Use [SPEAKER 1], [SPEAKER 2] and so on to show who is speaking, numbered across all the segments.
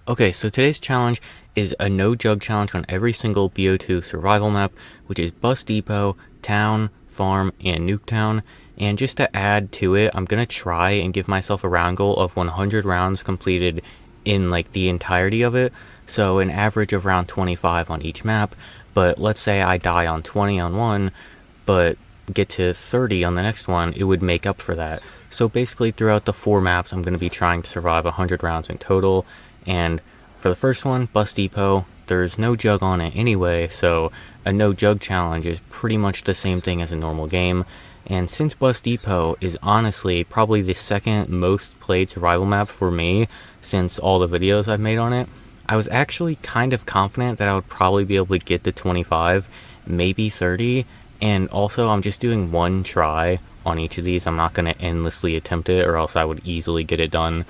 [SPEAKER 1] Okay, so today's challenge is a no jug challenge on every single BO2 survival map, which is Bus Depot, Town, Farm, and Nuketown. And just to add to it, I'm gonna try and give myself a round goal of 100 rounds completed in like the entirety of it. So an average of around 25 on each map. But let's say I die on 20 on one, but get to 30 on the next one, it would make up for that. So basically throughout the 4 maps, I'm going to be trying to survive 100 rounds in total. And for the first one, Bus Depot, there's no jug on it anyway, so a no jug challenge is pretty much the same thing as a normal game. And since Bus Depot is honestly probably the second most played survival map for me since all the videos I've made on it, I was actually kind of confident that I would probably be able to get to 25, maybe 30, and also I'm just doing one try on each of these. I'm not going to endlessly attempt it, or else I would easily get it done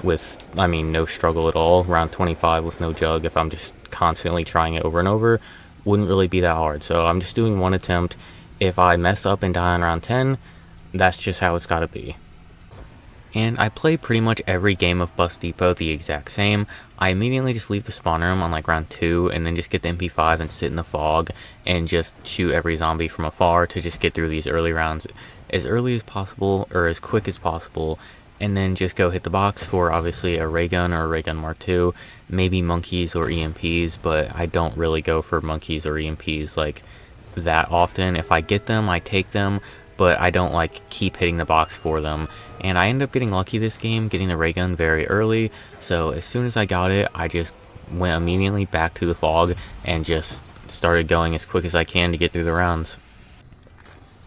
[SPEAKER 1] with, no struggle at all. Around 25 with no jug, if I'm just constantly trying it over and over, wouldn't really be that hard. So I'm just doing one attempt. If I mess up and die on round 10, that's just how it's got to be. And I play pretty much every game of Bus Depot the exact same. I immediately just leave the spawn room on like round 2 and then just get the MP5 and sit in the fog and just shoot every zombie from afar to just get through these early rounds as early as possible or as quick as possible, and then just go hit the box for obviously a ray gun or a ray gun Mark II, maybe monkeys or EMPs, but I don't really go for monkeys or EMPs like that often. If I get them, I take them, but I don't like keep hitting the box for them. And I ended up getting lucky this game, getting the ray gun very early, so as soon as I got it, I just went immediately back to the fog and just started going as quick as I can to get through the rounds.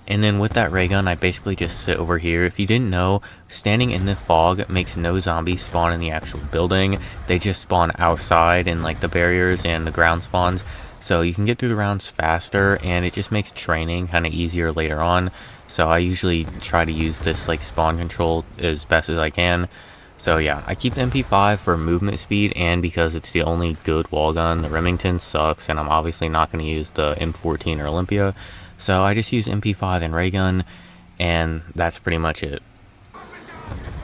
[SPEAKER 1] And then with that ray gun, I basically just sit over here. If you didn't know, standing in the fog makes no zombies spawn in the actual building. They just spawn outside in like the barriers and the ground spawns. So you can get through the rounds faster, and it just makes training kind of easier later on. So I usually try to use this like spawn control as best as I can. So yeah, I keep the MP5 for movement speed, and because it's the only good wall gun. The Remington sucks, and I'm obviously not going to use the M14 or Olympia. So I just use MP5 and ray gun, and that's pretty much it.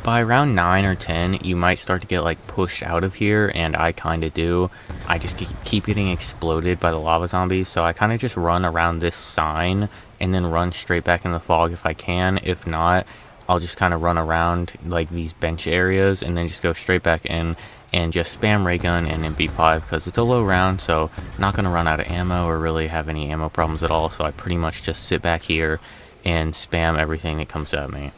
[SPEAKER 1] By round 9 or 10, you might start to get like pushed out of here, and I kind of do. I just keep getting exploded by the lava zombies, so I kind of just run around this sign and then run straight back in the fog if I can. If not, I'll just kind of run around like these bench areas and then just go straight back in and just spam ray gun and MP5 because it's a low round, so I'm not going to run out of ammo or really have any ammo problems at all. So I pretty much just sit back here and spam everything that comes at me.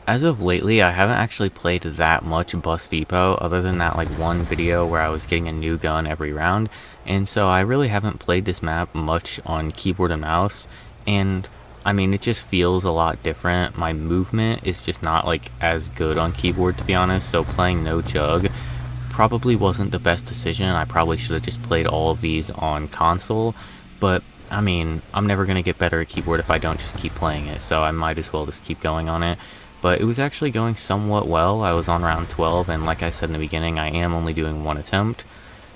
[SPEAKER 1] As of lately, I haven't actually played that much Bus Depot other than that like one video where I was getting a new gun every round, and so I really haven't played this map much on keyboard and mouse, and it just feels a lot different. My movement is just not like as good on keyboard, to be honest, so playing no jug probably wasn't the best decision. I probably should have just played all of these on console, but I'm never going to get better at keyboard if I don't just keep playing it, so I might as well just keep going on it. But it was actually going somewhat well. I was on round 12, and like I said in the beginning, I am only doing one attempt.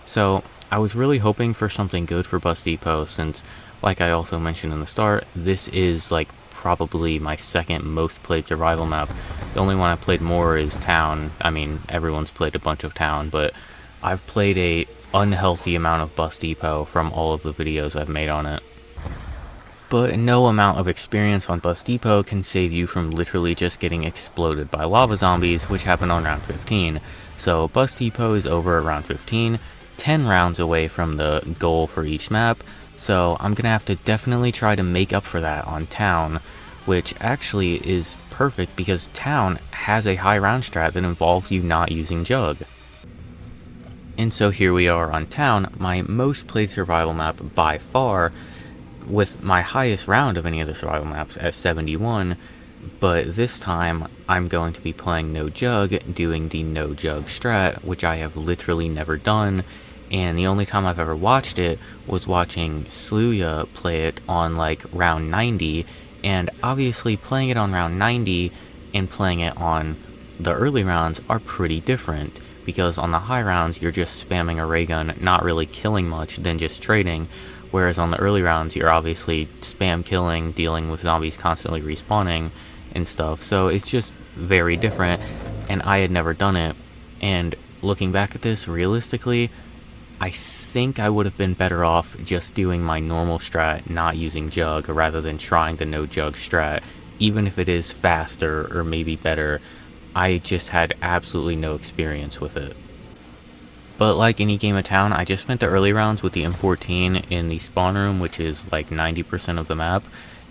[SPEAKER 1] So I was really hoping for something good for Bus Depot, since, like I also mentioned in the start, this is like probably my second most played survival map. The only one I've played more is Town. Everyone's played a bunch of Town, but I've played a unhealthy amount of Bus Depot from all of the videos I've made on it. But no amount of experience on Bus Depot can save you from literally just getting exploded by lava zombies, which happened on round 15. So Bus Depot is over at round 15, 10 rounds away from the goal for each map, so I'm going to have to definitely try to make up for that on Town, which actually is perfect because Town has a high round strat that involves you not using jug. And so here we are on Town, my most played survival map by far, with my highest round of any of the survival maps at 71, but this time I'm going to be playing no jug, doing the no jug strat, which I have literally never done, and the only time I've ever watched it was watching Sluya play it on like round 90, and obviously playing it on round 90 and playing it on the early rounds are pretty different, because on the high rounds you're just spamming a ray gun, not really killing much, then just trading. Whereas on the early rounds, you're obviously spam killing, dealing with zombies constantly respawning and stuff. So it's just very different, and I had never done it. And looking back at this realistically, I think I would have been better off just doing my normal strat, not using Jug, rather than trying the no Jug strat, even if it is faster or maybe better. I just had absolutely no experience with it. But like any game of town, I just spent the early rounds with the M14 in the spawn room, which is like 90% of the map,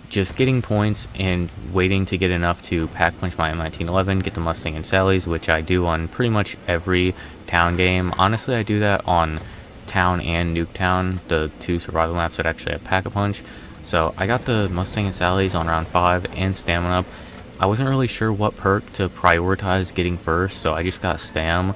[SPEAKER 1] just getting points and waiting to get enough to pack punch my M1911, get the Mustang and Sally's, which I do on pretty much every town game. Honestly, I do that on Town and Nuketown, the two survival maps that actually have pack-a-punch. So I got the Mustang and Sally's on round 5 and Stamina up. I wasn't really sure what perk to prioritize getting first, so I just got Stam.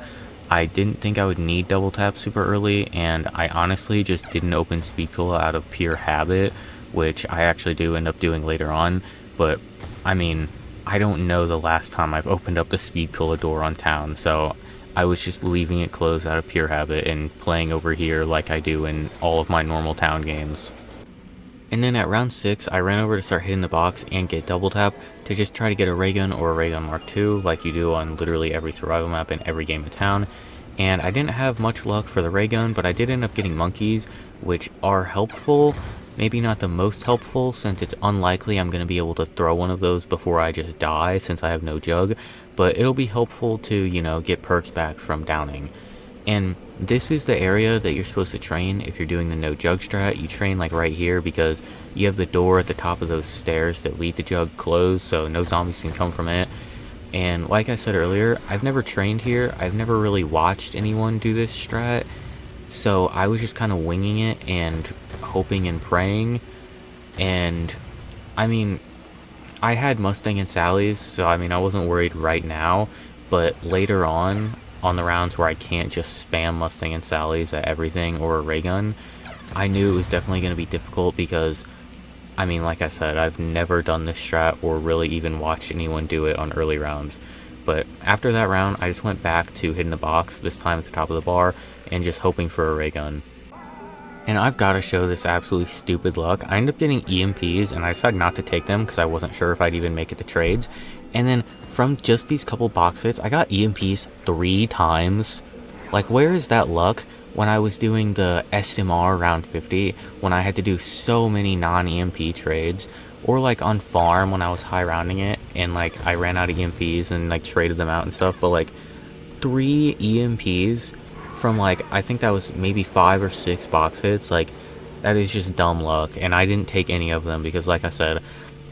[SPEAKER 1] I didn't think I would need double tap super early, and I honestly just didn't open speed cola out of pure habit, which I actually do end up doing later on. But I mean, I don't know the last time I've opened up the speed cola door on town, so I was just leaving it closed out of pure habit and playing over here like I do in all of my normal town games. And then at round 6, I ran over to start hitting the box and get double tap to just try to get a ray gun or a ray gun Mark II like you do on literally every survival map in every game of town. And I didn't have much luck for the ray gun, but I did end up getting monkeys, which are helpful. Maybe not the most helpful, since it's unlikely I'm going to be able to throw one of those before I just die since I have no Jug, but it'll be helpful to, you know, get perks back from downing. And this is the area that you're supposed to train if you're doing the no Jug strat. You train like right here because you have the door at the top of those stairs that lead to Jug closed, so no zombies can come from it. And like I said earlier, I've never trained here. I've never really watched anyone do this strat, so I was just kind of winging it and hoping and praying. And I mean, I had Mustang and Sally's, so I mean I wasn't worried right now, but later on the rounds where I can't just spam Mustang and Sally's at everything or a ray gun, I knew it was definitely going to be difficult because, I mean, like I said, I've never done this strat or really even watched anyone do it on early rounds. But after that round, I just went back to hitting the box, this time at the top of the bar, and just hoping for a ray gun. And I've got to show this absolutely stupid luck. I ended up getting EMPs, and I decided not to take them because I wasn't sure if I'd even make it to trades. And then from just these couple box hits, I got EMPs 3 times. Like, where is that luck when I was doing the SMR round 50, when I had to do so many non-EMP trades? Or like on farm when I was high rounding it, and like I ran out of EMPs and like traded them out and stuff, but like 3 EMPs from like, I think that was maybe 5 or 6 box hits, like that is just dumb luck. And I didn't take any of them because, like I said,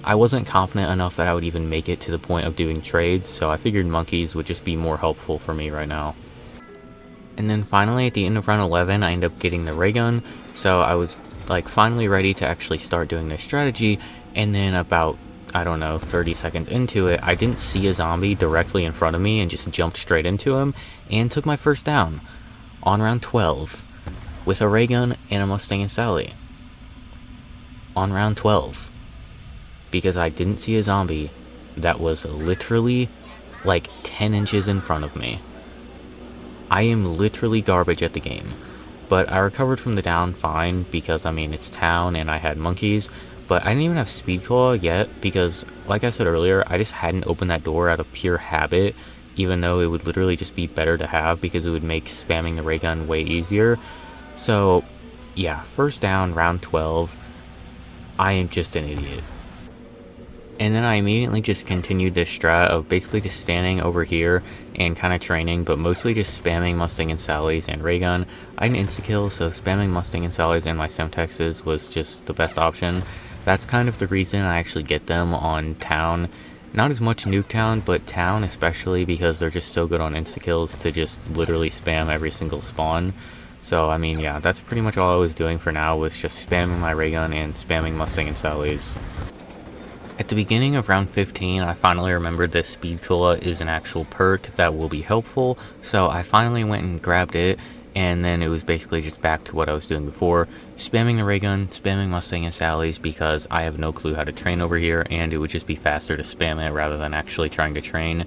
[SPEAKER 1] I wasn't confident enough that I would even make it to the point of doing trades, so I figured monkeys would just be more helpful for me right now. And then finally at the end of round 11, I ended up getting the ray gun, so I was like finally ready to actually start doing this strategy. And then about, I don't know, 30 seconds into it, I didn't see a zombie directly in front of me and just jumped straight into him and took my first down on round 12 with a ray gun and a Mustang and Sally. On round 12. Because I didn't see a zombie that was literally like 10 inches in front of me. I am literally garbage at the game. But I recovered from the down fine because, I mean, it's town and I had monkeys. But I didn't even have speed cola yet because, like I said earlier, I just hadn't opened that door out of pure habit, even though it would literally just be better to have because it would make spamming the ray gun way easier. So, yeah, first down, round 12. I am just an idiot. And then I immediately just continued this strat of basically just standing over here and kind of training, but mostly just spamming Mustang and Sally's and ray gun. I had an insta-kill, so spamming Mustang and Sally's and my Semtexes was just the best option. That's kind of the reason I actually get them on town. Not as much Nuketown, but town especially because they're just so good on insta-kills to just literally spam every single spawn. So, I mean, yeah, that's pretty much all I was doing for now, was just spamming my ray gun and spamming Mustang and Sally's. At the beginning of round 15, I finally remembered that Speed Cola is an actual perk that will be helpful, so I finally went and grabbed it, and then it was basically just back to what I was doing before, spamming the ray gun, spamming Mustang and Sally's because I have no clue how to train over here, and it would just be faster to spam it rather than actually trying to train.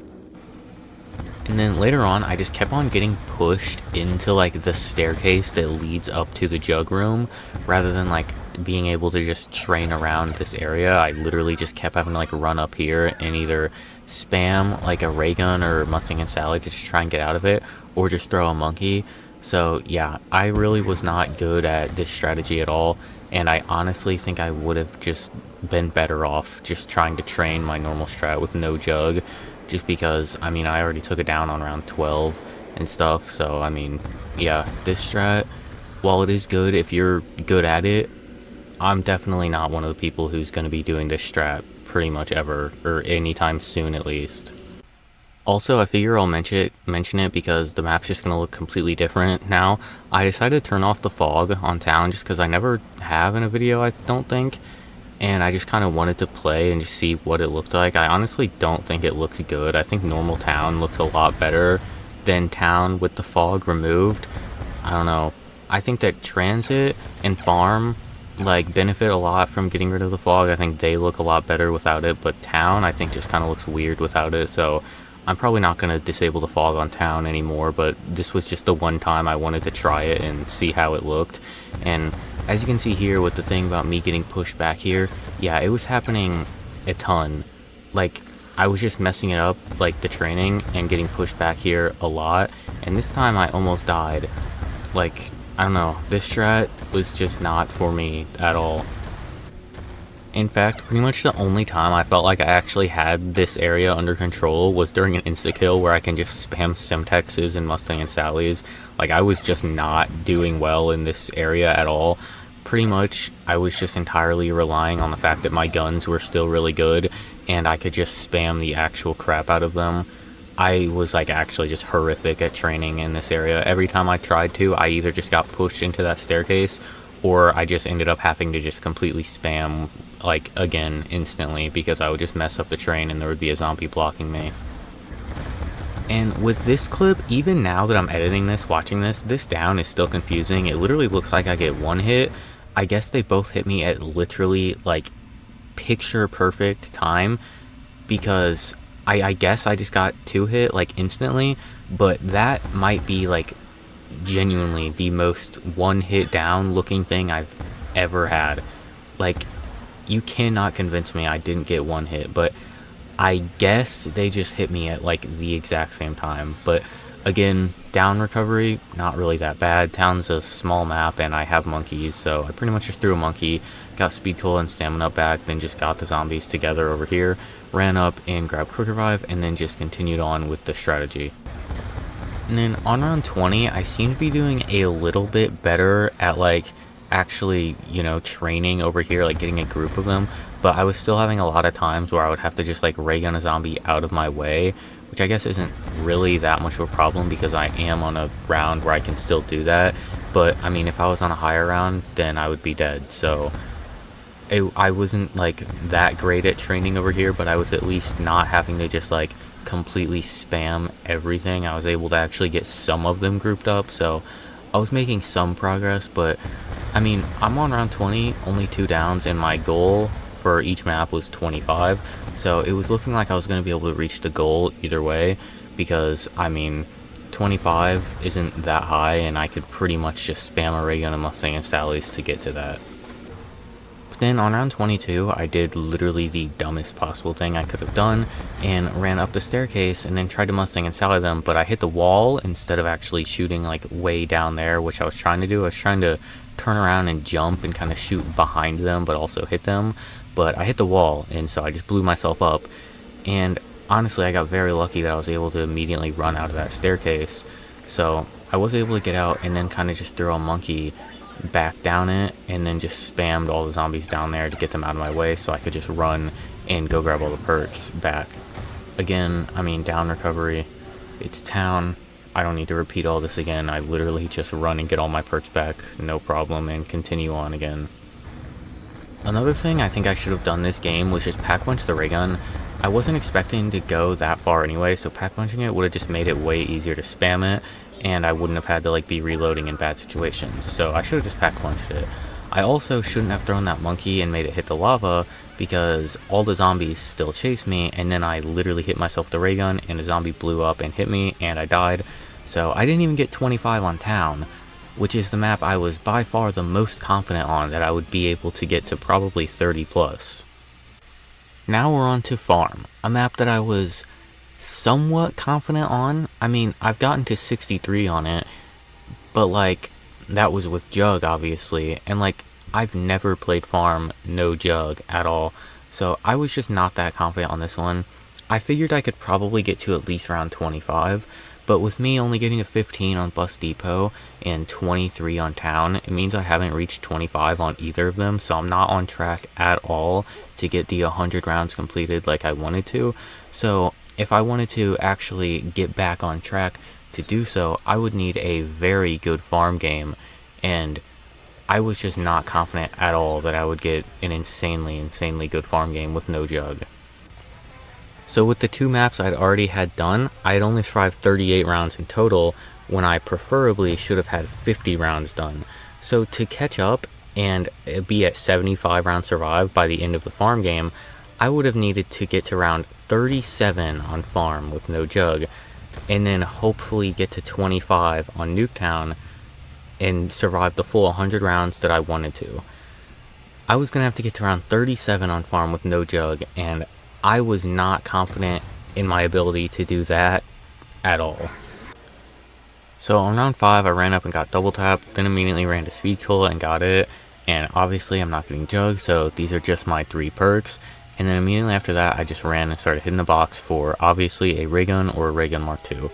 [SPEAKER 1] And then later on, I just kept on getting pushed into like the staircase that leads up to the jug room, rather than like being able to just train around this area. I literally just kept having to like run up here and either spam like a ray gun or Mustang and Sally to just try and get out of it, or just throw a monkey. So yeah, I really was not good at this strategy at all, and I honestly think I would have just been better off just trying to train my normal strat with no jug, just because, I mean, I already took it down on round 12 and stuff. So I mean, yeah, this strat, while it is good if you're good at it, I'm definitely not one of the people who's going to be doing this strat pretty much ever, or anytime soon at least. Also, I figure I'll mention it because the map's just going to look completely different now. I decided to turn off the fog on town just because I never have in a video, I don't think. And I just kind of wanted to play and just see what it looked like. I honestly don't think it looks good. I think normal town looks a lot better than town with the fog removed. I don't know. I think that transit and farm like benefit a lot from getting rid of the fog. I think they look a lot better without it, but town I think just kind of looks weird without it. So I'm probably not going to disable the fog on town anymore, but this was just the one time I wanted to try it and see how it looked. And as you can see here with the thing about me getting pushed back here, yeah, it was happening a ton. Like, I was just messing it up, like the training, and getting pushed back here a lot. And this time I almost died. Like, I don't know, this strat was just not for me at all. In fact, pretty much the only time I felt like I actually had this area under control was during an insta-kill where I can just spam Semtexes and Mustang and Sallies. Like, I was just not doing well in this area at all. Pretty much, I was just entirely relying on the fact that my guns were still really good, and I could just spam the actual crap out of them. I was like actually just horrific at training in this area. Every time I tried to, I either just got pushed into that staircase, or I just ended up having to just completely spam, like, again, instantly, because I would just mess up the train and there would be a zombie blocking me. And with this clip, even now that I'm editing this, watching this down is still confusing. It literally looks like I get one hit. I guess they both hit me at literally, like, picture perfect time, because I guess I just got 2 hit, like, instantly, but that might be, like, genuinely the most one hit down looking thing I've ever had. Like, you cannot convince me I didn't get 1 hit, but I guess they just hit me at like the exact same time. But again, down recovery, not really that bad. Town's a small map and I have monkeys, so I pretty much just threw a monkey, got speed cool and stamina back, then just got the zombies together over here, ran up and grabbed quick revive, and then just continued on with the strategy. And then on round 20, I seem to be doing a little bit better at like actually, you know, training over here, like getting a group of them, but I was still having a lot of times where I would have to just like ray gun a zombie out of my way, which I guess isn't really that much of a problem because I am on a round where I can still do that. But I mean, if I was on a higher round, then I would be dead. So I wasn't like that great at training over here, but I was at least not having to just like completely spam everything. I was able to actually get some of them grouped up, so I was making some progress. But I mean, I'm on round 20, only 2 downs, and my goal for each map was 25, so it was looking like I was going to be able to reach the goal either way, because I mean 25 isn't that high and I could pretty much just spam a ray gun and Mustang and Sallies to get to that. But then on round 22, I did literally the dumbest possible thing I could have done and ran up the staircase and then tried to Mustang and Sally them, but I hit the wall instead of actually shooting like way down there, which I was trying to do. I was trying to turn around and jump and kind of shoot behind them but also hit them, but I hit the wall, and so I just blew myself up. And honestly, I got very lucky that I was able to immediately run out of that staircase, so I was able to get out and then kind of just throw a monkey back down it, and then just spammed all the zombies down there to get them out of my way so I could just run and go grab all the perks back. Again, I mean, down recovery, it's town, I don't need to repeat all this again. I literally just run and get all my perks back, no problem, and continue on again. Another thing I think I should have done this game was just pack punch the ray gun. I wasn't expecting to go that far anyway, so pack punching it would have just made it way easier to spam it, and I wouldn't have had to like be reloading in bad situations, so I should have just pack punched it. I also shouldn't have thrown that monkey and made it hit the lava, because all the zombies still chase me, and then I literally hit myself with the ray gun and a zombie blew up and hit me and I died. So I didn't even get 25 on town, which is the map I was by far the most confident on that I would be able to get to probably 30 plus. Now we're on to farm, a map that I was somewhat confident on. I mean, I've gotten to 63 on it, but like that was with Jug obviously, and like I've never played farm no Jug at all, so I was just not that confident on this one. I figured I could probably get to at least around 25, but with me only getting a 15 on Bus Depot and 23 on Town, it means I haven't reached 25 on either of them, so I'm not on track at all to get the 100 rounds completed like I wanted to. So if I wanted to actually get back on track to do so, I would need a very good farm game, and I was just not confident at all that I would get an insanely good farm game with no Jug. So with the two maps I'd already had done, I had only survived 38 rounds in total when I preferably should have had 50 rounds done. So to catch up and be at 75 rounds survived by the end of the farm game, I would have needed to get to round 37 on farm with no Jug, and then hopefully get to 25 on Nuketown and survive the full 100 rounds that I wanted to. I was going to have to get to around 37 on farm with no Jug, and I was not confident in my ability to do that at all. So on round 5, I ran up and got double tap, then immediately ran to speed kill and got it, and obviously I'm not getting Jug, so these are just my 3 perks. And then immediately after that, I just ran and started hitting the box for obviously a ray gun or a ray gun Mark II.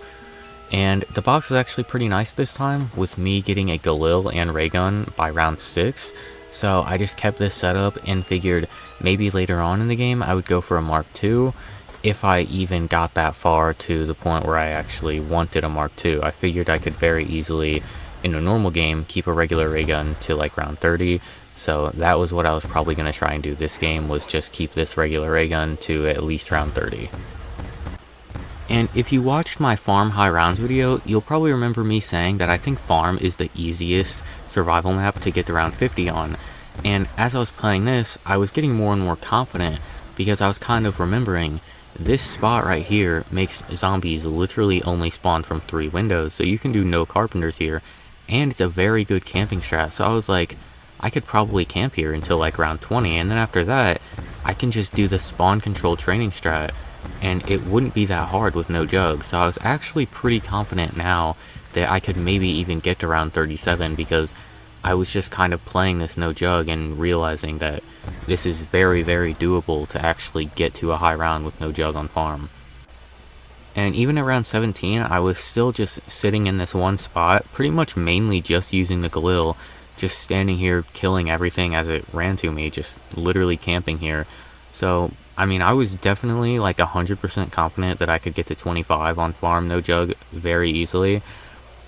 [SPEAKER 1] And the box was actually pretty nice this time, with me getting a Galil and ray gun by round 6. So I just kept this setup and figured maybe later on in the game I would go for a Mark II if I even got that far to the point where I actually wanted a Mark II. I figured I could very easily, in a normal game, keep a regular ray gun to like round 30. So that was what I was probably going to try and do this game, was just keep this regular ray gun to at least round 30. And if you watched my farm high rounds video, you'll probably remember me saying that I think farm is the easiest survival map to get to round 50 on. And as I was playing this, I was getting more and more confident because I was kind of remembering this spot right here makes zombies literally only spawn from 3 windows, so you can do no carpenters here, and it's a very good camping strat. So I was like, I could probably camp here until like round 20, and then after that, I can just do the spawn control training strat, and it wouldn't be that hard with no Jug. So I was actually pretty confident now that I could maybe even get to round 37, because I was just kind of playing this no Jug and realizing that this is very doable to actually get to a high round with no Jug on farm. And even at round 17, I was still just sitting in this one spot, pretty much mainly just using the Galil, just standing here killing everything as it ran to me, just literally camping here. So I mean, I was definitely like 100% confident that I could get to 25 on farm no Jug very easily,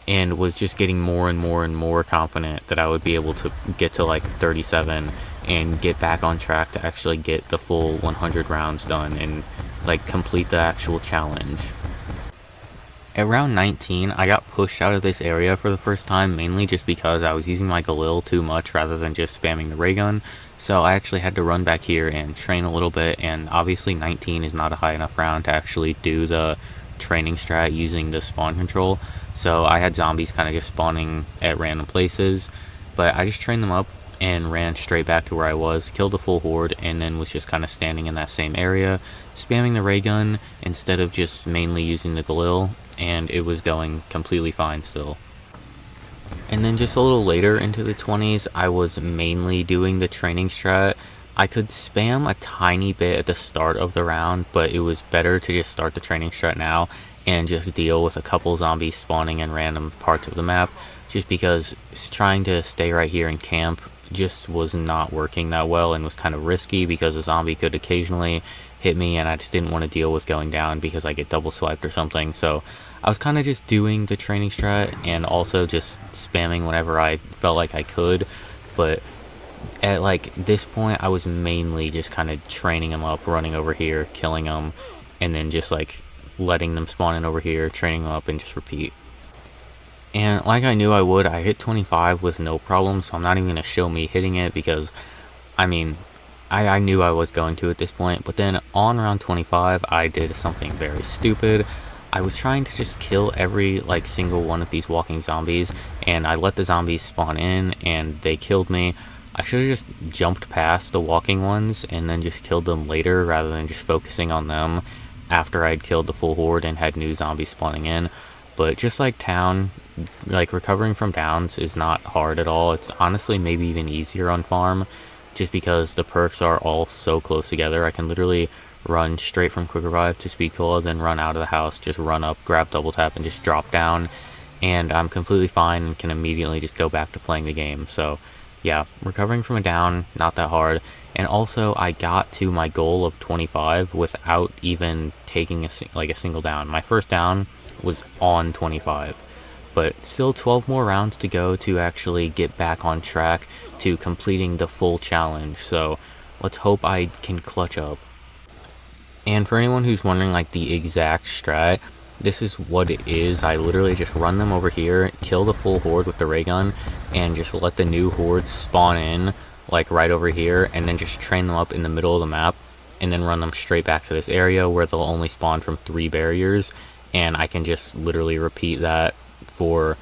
[SPEAKER 1] and was just getting more and more confident that I would be able to get to like 37 and get back on track to actually get the full 100 rounds done and like complete the actual challenge. At round 19, I got pushed out of this area for the first time, mainly just because I was using my Galil too much rather than just spamming the ray gun. So I actually had to run back here and train a little bit, and obviously 19 is not a high enough round to actually do the training strat using the spawn control. So I had zombies kind of just spawning at random places, but I just trained them up and ran straight back to where I was, killed the full horde, and then was just kind of standing in that same area, spamming the ray gun instead of just mainly using the Galil, and it was going completely fine still. And then just a little later into the 20s, I was mainly doing the training strat. I could spam a tiny bit at the start of the round, but it was better to just start the training strat now and just deal with a couple zombies spawning in random parts of the map, just because trying to stay right here and camp just was not working that well and was kind of risky because a zombie could occasionally hit me and I just didn't want to deal with going down because I get double swiped or something. So I was kind of just doing the training strat and also just spamming whenever I felt like I could, but at like this point I was mainly just kind of training them up, running over here, killing them, and then just like letting them spawn in over here, training them up, and just repeat. And like I knew I would, I hit 25 with no problem, so I'm not even going to show me hitting it because, I mean, I knew I was going to at this point. But then on round 25, I did something very stupid. I was trying to just kill every like single one of these walking zombies, and I let the zombies spawn in and they killed me. I should have just jumped past the walking ones and then just killed them later rather than just focusing on them. after I'd killed the full horde and had new zombies spawning in. But just like town, like recovering from downs is not hard at all. It's honestly maybe even easier on farm, just because the perks are all so close together. I can literally run straight from quick revive to speed cola, then run out of the house, just run up, grab double tap, and just drop down, and I'm completely fine and can immediately just go back to playing the game. So yeah, recovering from a down, not that hard. And also I got to my goal of 25 without even taking a single down. My first down was on 25, but still 12 more rounds to go to actually get back on track to completing the full challenge. So let's hope I can clutch up. And for anyone who's wondering like the exact strat, this is what it is. I literally just run them over here, kill the full horde with the ray gun, and just let the new hordes spawn in like right over here, and then just train them up in the middle of the map, and then run them straight back to this area where they'll only spawn from 3 barriers, and I can just literally repeat that for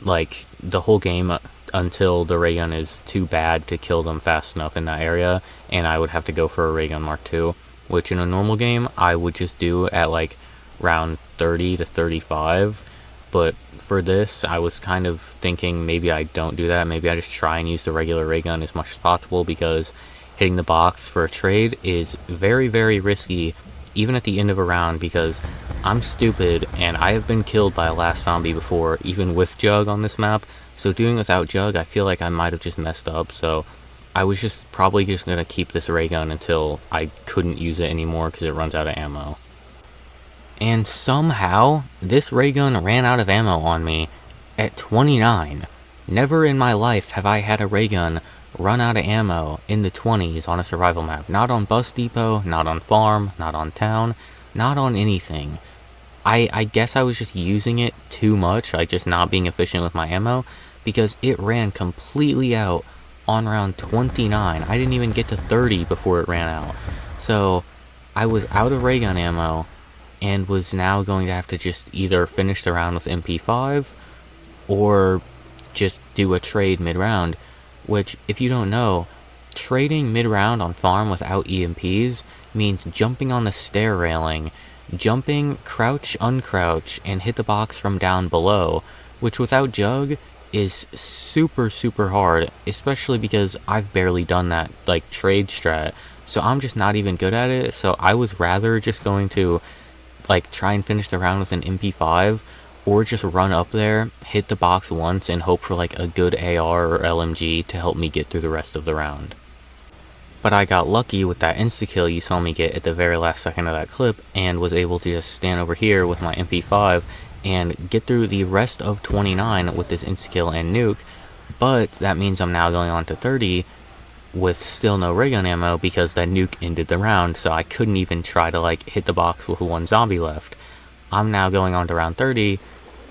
[SPEAKER 1] like the whole game until the ray gun is too bad to kill them fast enough in that area, and I would have to go for a ray gun Mark II, which in a normal game I would just do at like round 30 to 35. But for this, I was kind of thinking maybe I don't do that. Maybe I just try and use the regular ray gun as much as possible, because hitting the box for a trade is very, very risky, even at the end of a round, because I'm stupid and I have been killed by a last zombie before, even with Jug on this map. So doing without Jug, I feel like I might have just messed up. So I was just probably just going to keep this ray gun until I couldn't use it anymore because it runs out of ammo. And somehow, this ray gun ran out of ammo on me at 29. Never in my life have I had a ray gun run out of ammo in the 20s on a survival map. Not on bus depot, not on farm, not on town, not on anything. I guess I was just using it too much, like just not being efficient with my ammo, because it ran completely out on round 29. I didn't even get to 30 before it ran out. So I was out of ray gun ammo, and was now going to have to just either finish the round with MP5 or just do a trade mid-round, which, if you don't know, trading mid-round on farm without EMPs means jumping on the stair railing, jumping, crouch, uncrouch, and hit the box from down below, which without Jug is super, super hard, especially because I've barely done that, like, trade strat, so I'm just not even good at it. So I was rather just going to like try and finish the round with an MP5, or just run up there, hit the box once, and hope for like a good AR or LMG to help me get through the rest of the round. But I got lucky with that insta-kill you saw me get at the very last second of that clip, and was able to just stand over here with my MP5 and get through the rest of 29 with this insta-kill and nuke. But that means I'm now going on to 30 with still no ray gun ammo, because that nuke ended the round, so I couldn't even try to like hit the box with one zombie left. I'm now going on to round 30,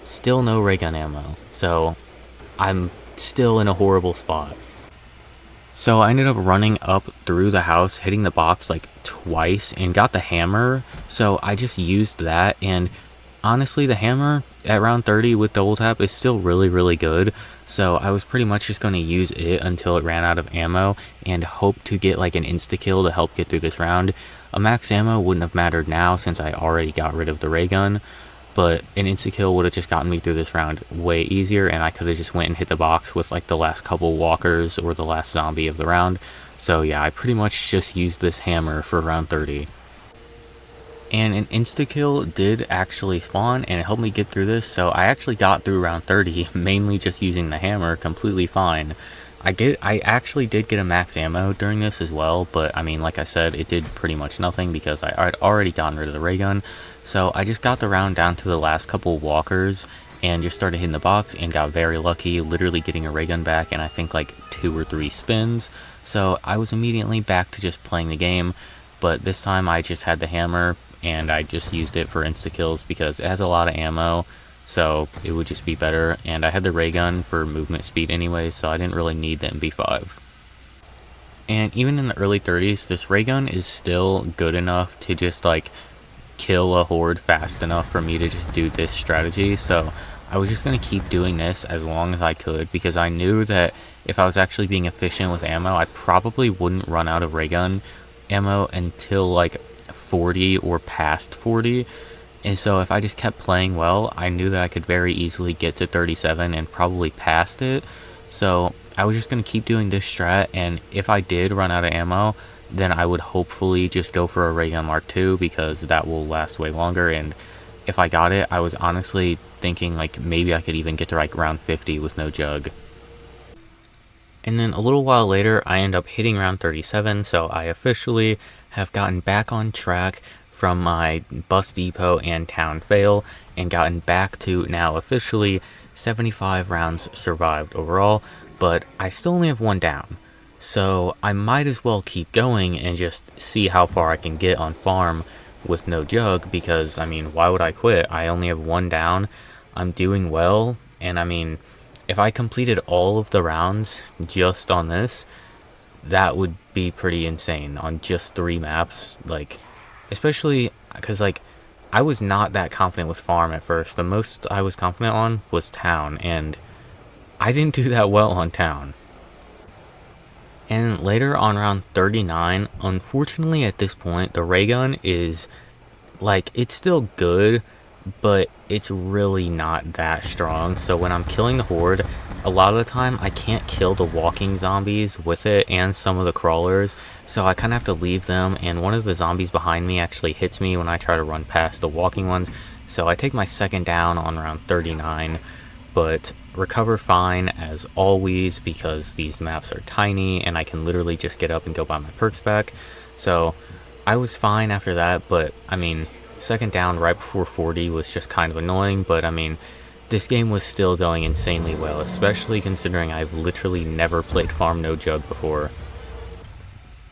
[SPEAKER 1] still no ray gun ammo, so I'm still in a horrible spot. So I ended up running up through the house, hitting the box like twice, and got the hammer, so I just used that. And honestly, the hammer at round 30 with double tap is still really, really good. So I was pretty much just going to use it until it ran out of ammo, and hope to get like an insta-kill to help get through this round. A max ammo wouldn't have mattered now since I already got rid of the ray gun, but an insta-kill would have just gotten me through this round way easier, and I could have just went and hit the box with like the last couple walkers or the last zombie of the round. So yeah, I pretty much just used this hammer for round 30. And an insta-kill did actually spawn, and it helped me get through this, so I actually got through round 30, mainly just using the hammer, completely fine. I actually did get a max ammo during this as well, but I mean, like I said, it did pretty much nothing because I'd already gotten rid of the ray gun. So I just got the round down to the last couple walkers, and just started hitting the box, and got very lucky, literally getting a ray gun back in I think like 2 or 3 spins. So I was immediately back to just playing the game, but this time I just had the hammer, and I just used it for insta-kills because it has a lot of ammo, so it would just be better. And I had the ray gun for movement speed anyway, so I didn't really need the MP5. And even in the early 30s, this ray gun is still good enough to just like kill a horde fast enough for me to just do this strategy. So I was just going to keep doing this as long as I could, because I knew that if I was actually being efficient with ammo, I probably wouldn't run out of ray gun ammo until like 40 or past 40. And so if I just kept playing well, I knew that I could very easily get to 37 and probably past it. So I was just going to keep doing this strat, and if I did run out of ammo, then I would hopefully just go for a ray gun Mark II, because that will last way longer. And if I got it, I was honestly thinking like maybe I could even get to like round 50 with no jug. And then a little while later, I end up hitting round 37, so I officially have gotten back on track from my bus depot and town fail, and gotten back to now officially 75 rounds survived overall, but I still only have one down. So I might as well keep going and just see how far I can get on farm with no jug, because I mean, why would I quit? I only have one down, I'm doing well, and I mean, if I completed all of the rounds just on this, that would be pretty insane on just 3 maps. Like, especially because like I was not that confident with farm at first. The most I was confident on was town, and I didn't do that well on town. And later on round 39, unfortunately at this point, the ray gun is like, it's still good, but it's really not that strong. So when I'm killing the horde, a lot of the time I can't kill the walking zombies with it and some of the crawlers, so I kind of have to leave them, and one of the zombies behind me actually hits me when I try to run past the walking ones. So I take my second down on round 39, but recover fine as always, because these maps are tiny and I can literally just get up and go buy my perks back. So I was fine after that, but I mean, second down right before 40 was just kind of annoying, but I mean, this game was still going insanely well, especially considering I've literally never played farm no jug before.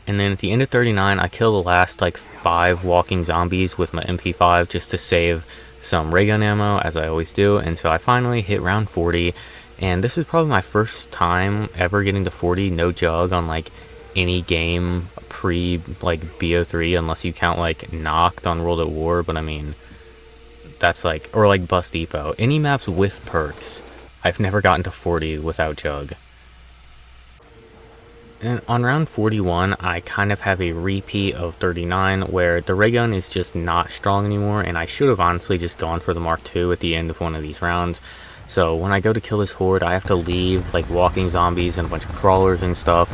[SPEAKER 1] And then at the end of 39, I kill the last like 5 walking zombies with my MP5 just to save some ray gun ammo, as I always do. And so I finally hit round 40, and this is probably my first time ever getting to 40 no jug on like any game pre like BO3, unless you count like Knocked on World at War. But I mean, that's like, or like Bus Depot, any maps with perks, I've never gotten to 40 without jug. And on round 41, I kind of have a repeat of 39, where the ray gun is just not strong anymore, and I should have honestly just gone for the Mark II at the end of one of these rounds. So when I go to kill this horde, I have to leave like walking zombies and a bunch of crawlers and stuff,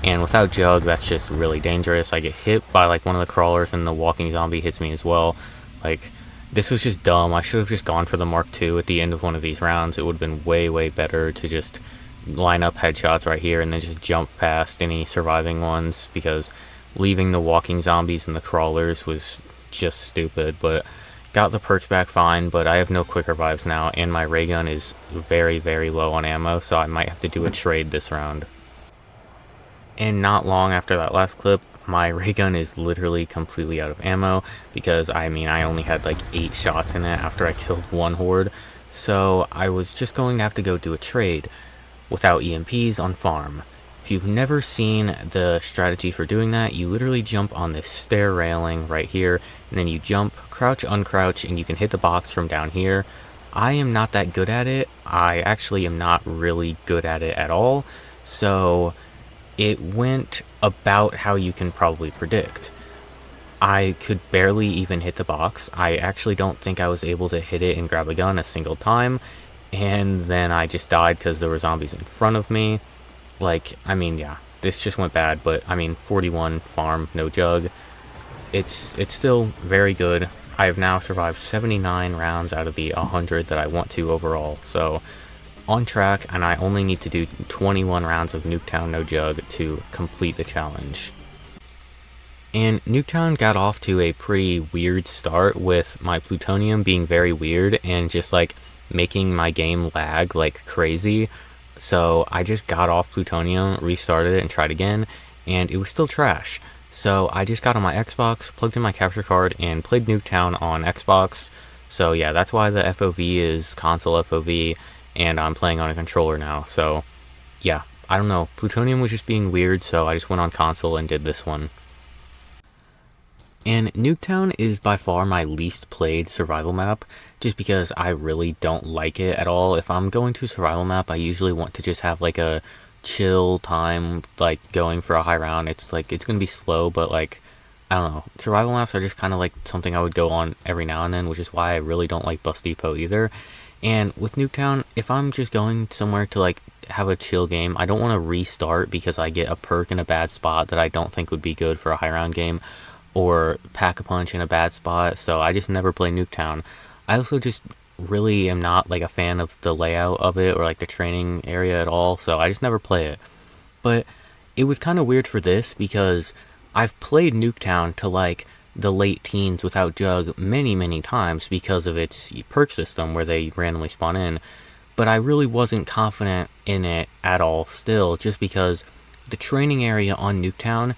[SPEAKER 1] and without jug, that's just really dangerous. I get hit by like one of the crawlers, and the walking zombie hits me as well. Like, this was just dumb. I should have just gone for the Mark II at the end of one of these rounds. It would have been way better to just line up headshots right here and then just jump past any surviving ones, because leaving the walking zombies and the crawlers was just stupid. But got the perks back fine, but I have no quick revives now, and my ray gun is very low on ammo, so I might have to do a trade this round. And not long after that last clip, my ray gun is literally completely out of ammo, because I mean, I only had like 8 shots in it after I killed one horde, so I was just going to have to go do a trade without EMPs on farm. If you've never seen the strategy for doing that, you literally jump on this stair railing right here, and then you jump, crouch, uncrouch, and you can hit the box from down here. I am not that good at it. I actually am not really good at it at all, so it went about how you can probably predict. I could barely even hit the box. I actually don't think I was able to hit it and grab a gun a single time, and then I just died because there were zombies in front of me. Like, I mean, yeah, this just went bad, but I mean, 41 farm, no jug. It's still very good. I have now survived 79 rounds out of the 100 that I want to overall, so on track, and I only need to do 21 rounds of Nuketown no jug to complete the challenge. And Nuketown got off to a pretty weird start, with my plutonium being very weird and just like making my game lag like crazy. So I just got off plutonium, restarted it, and tried again, and it was still trash. So I just got on my Xbox, plugged in my capture card, and played Nuketown on Xbox. So yeah, that's why the FOV is console FOV, and I'm playing on a controller now. So yeah, I don't know, plutonium was just being weird, so I just went on console and did this one. And Nuketown is by far my least played survival map, just because I really don't like it at all. If I'm going to a survival map, I usually want to just have like a chill time, like going for a high round. It's like, it's gonna be slow, but like I don't know. Survival maps are just kind of like something I would go on every now and then, which is why I really don't like Bus Depot either. And with Nuketown, if I'm just going somewhere to like have a chill game, I don't want to restart because I get a perk in a bad spot that I don't think would be good for a high round game, or pack a punch in a bad spot, so I just never play Nuketown. I also just really am not like a fan of the layout of it or like the training area at all, so I just never play it. But it was kind of weird for this because I've played Nuketown to like the late teens without Jug many, many times because of its perk system where they randomly spawn in. But I really wasn't confident in it at all still, just because the training area on Nuketown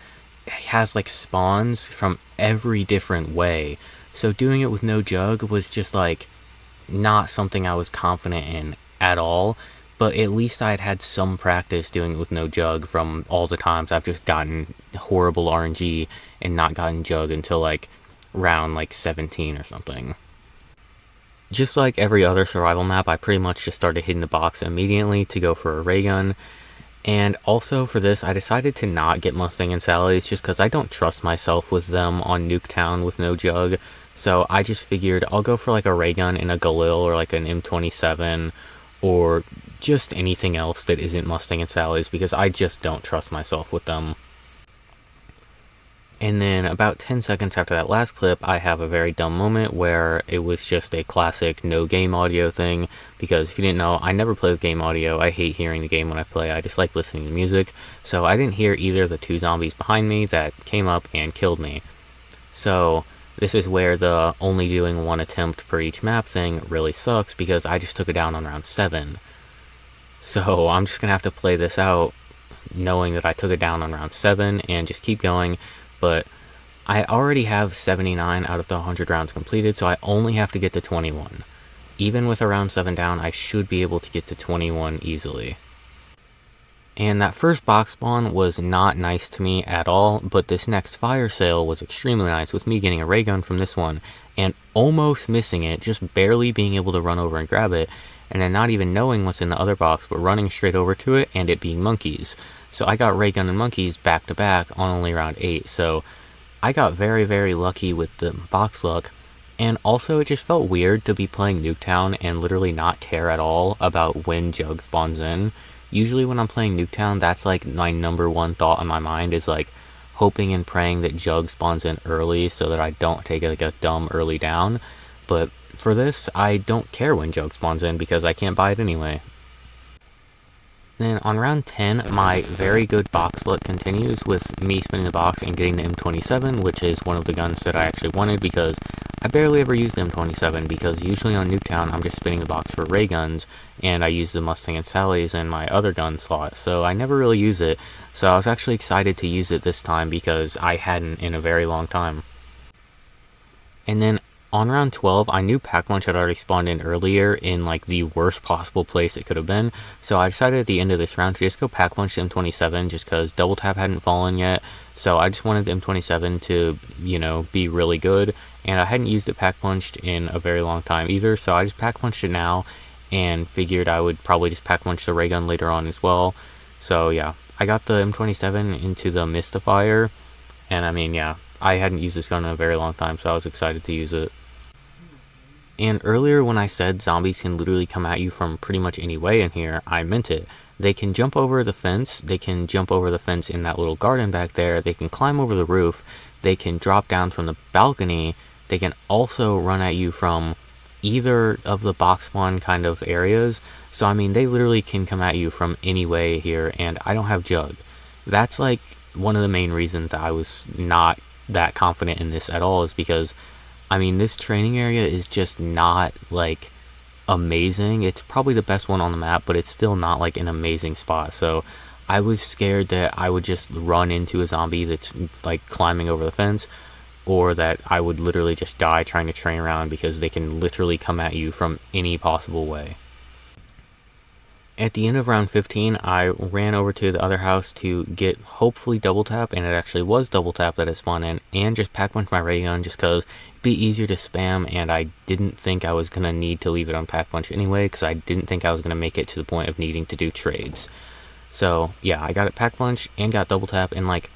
[SPEAKER 1] has like spawns from every different way. So doing it with no Jug was just like not something I was confident in at all, but at least I had had some practice doing it with no Jug from all the times I've just gotten horrible RNG and not gotten Jug until like round like 17 or something. Just like every other survival map, I pretty much just started hitting the box immediately to go for a ray gun. And also for this, I decided to not get Mustang and Sally's just because I don't trust myself with them on Nuketown with no Jug. So I just figured I'll go for like a ray gun and a Galil or like an M27 or just anything else that isn't Mustang and Sally's because I just don't trust myself with them. And then about 10 seconds after that last clip, I have a very dumb moment where it was just a classic no game audio thing, because if you didn't know, I never play with game audio. I hate hearing the game when I play. I just like listening to music. So I didn't hear either of the two zombies behind me that came up and killed me. So this is where the only doing one attempt per each map thing really sucks, because I just took it down on round 7. So I'm just going to have to play this out knowing that I took it down on round 7 and just keep going. But I already have 79 out of the 100 rounds completed, so I only have to get to 21. Even with a round 7 down, I should be able to get to 21 easily. And that first box spawn was not nice to me at all, but this next fire sale was extremely nice, with me getting a ray gun from this one, and almost missing it, just barely being able to run over and grab it, and then not even knowing what's in the other box, but running straight over to it, and it being monkeys. So I got ray gun and monkeys back to back on only round 8, so I got very, very lucky with the box luck. And also it just felt weird to be playing Nuketown and literally not care at all about when Jug spawns in. Usually when I'm playing Nuketown, that's like my number one thought in my mind, is like hoping and praying that Jug spawns in early so that I don't take like a dumb early down. But for this, I don't care when Jug spawns in because I can't buy it anyway. Then on round 10, my very good box luck continues with me spinning the box and getting the M27, which is one of the guns that I actually wanted, because I barely ever use the M27, because usually on Nuketown I'm just spinning the box for ray guns, and I use the Mustang and Sally's in my other gun slot, so I never really use it. So I was actually excited to use it this time because I hadn't in a very long time. And then on round 12, I knew Pack-Lunch had already spawned in earlier in like the worst possible place it could have been, so I decided at the end of this round to just go Pack-Lunch to M27 just because Double Tap hadn't fallen yet, so I just wanted the M27 to, you know, be really good, and I hadn't used it Pack-Punched in a very long time either, so I just Pack-Punched it now and figured I would probably just Pack-Punch the ray gun later on as well. So yeah, I got the M27 into the Mystifier, and I mean, yeah, I hadn't used this gun in a very long time, so I was excited to use it. And earlier when I said zombies can literally come at you from pretty much any way in here, I meant it. They can jump over the fence, they can jump over the fence in that little garden back there, they can climb over the roof, they can drop down from the balcony, they can also run at you from either of the box spawn kind of areas. So I mean, they literally can come at you from any way here, and I don't have Jug. That's like one of the main reasons that I was not that confident in this at all, is because I mean, this training area is just not, like, amazing. It's probably the best one on the map, but it's still not, like, an amazing spot. So I was scared that I would just run into a zombie that's, like, climbing over the fence, or that I would literally just die trying to train around, because they can literally come at you from any possible way. At the end of round 15, I ran over to the other house to get hopefully double tap, and it actually was double tap that had spawned in, and just pack punch my ray gun just because it'd be easier to spam, and I didn't think I was going to need to leave it on pack punch anyway, because I didn't think I was going to make it to the point of needing to do trades. So yeah, I got it pack punch and got double tap, and like,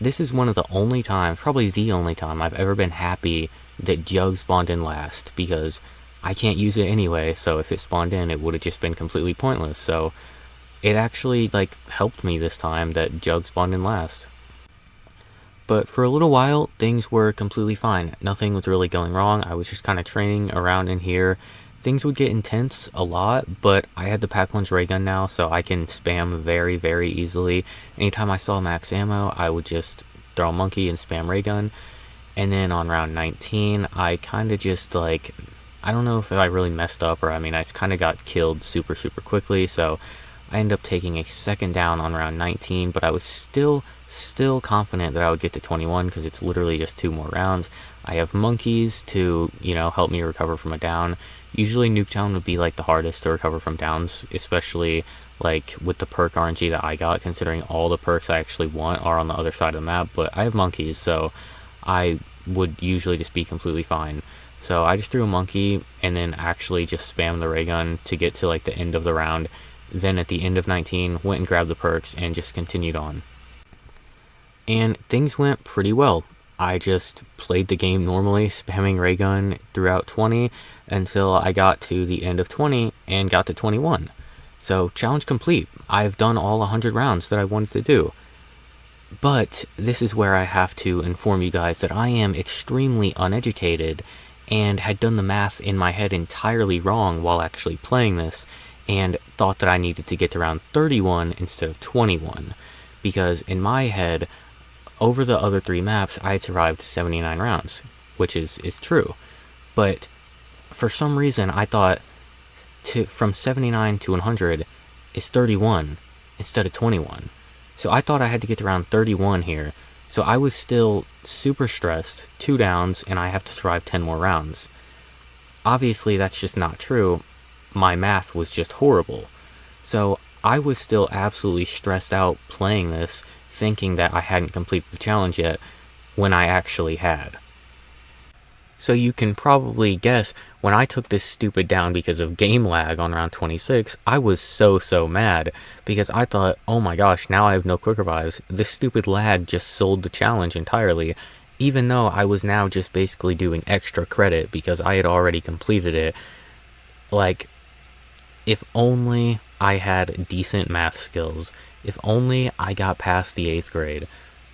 [SPEAKER 1] this is one of the only times, probably the only time, I've ever been happy that Jug spawned in last, because I can't use it anyway, so if it spawned in, it would have just been completely pointless. So it actually, like, helped me this time that Jug spawned in last. But for a little while, things were completely fine. Nothing was really going wrong. I was just kind of training around in here. Things would get intense a lot, but I had the Pac-1's ray gun now, so I can spam very, very easily. Anytime I saw max ammo, I would just throw a monkey and spam ray gun. And then on round 19, I kind of just, like, I don't know if I really messed up, or I mean, I kind of got killed super, super quickly, so I ended up taking a second down on round 19, but I was still confident that I would get to 21 because it's literally just 2 more rounds. I have monkeys to, help me recover from a down. Usually Nuketown would be like the hardest to recover from downs, especially like with the perk RNG that I got, considering all the perks I actually want are on the other side of the map, but I have monkeys, so I would usually just be completely fine. So I just threw a monkey and then actually just spammed the ray gun to get to like the end of the round. Then at the end of 19, went and grabbed the perks and just continued on. And things went pretty well. I just played the game normally, spamming ray gun throughout 20 until I got to the end of 20 and got to 21. So challenge complete. I've done all 100 rounds that I wanted to do. But this is where I have to inform you guys that I am extremely uneducated and had done the math in my head entirely wrong while actually playing this, and thought that I needed to get to round 31 instead of 21. Because in my head, over the other 3 maps, I had survived 79 rounds, which is true. But for some reason, I thought from 79 to 100 is 31 instead of 21. So I thought I had to get to round 31 here. So I was still super stressed, 2 downs, and I have to survive 10 more rounds. Obviously, that's just not true. My math was just horrible. So I was still absolutely stressed out playing this, thinking that I hadn't completed the challenge yet, when I actually had. So you can probably guess, when I took this stupid down because of game lag on round 26, I was so mad, because I thought, oh my gosh, now I have no quick revives. This stupid lag just sold the challenge entirely, even though I was now just basically doing extra credit because I had already completed it. Like, if only I had decent math skills, if only I got past the 8th grade,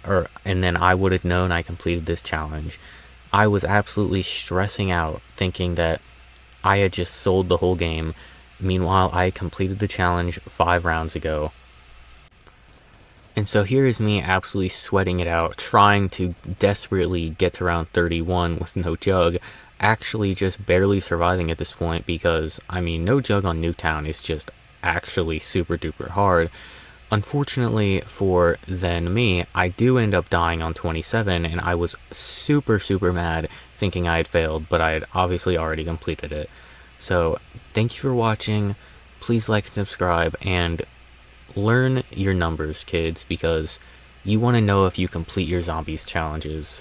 [SPEAKER 1] and then I would have known I completed this challenge. I was absolutely stressing out, thinking that I had just sold the whole game. Meanwhile, I completed the challenge 5 rounds ago. And so here is me absolutely sweating it out, trying to desperately get to round 31 with no Jug, actually just barely surviving at this point because, I mean, no Jug on Nuketown is just actually super duper hard. Unfortunately for then me, I do end up dying on 27, and I was super mad thinking I had failed, but I had obviously already completed it. So thank you for watching. Please like and subscribe, and learn your numbers, kids, because you want to know if you complete your zombies challenges.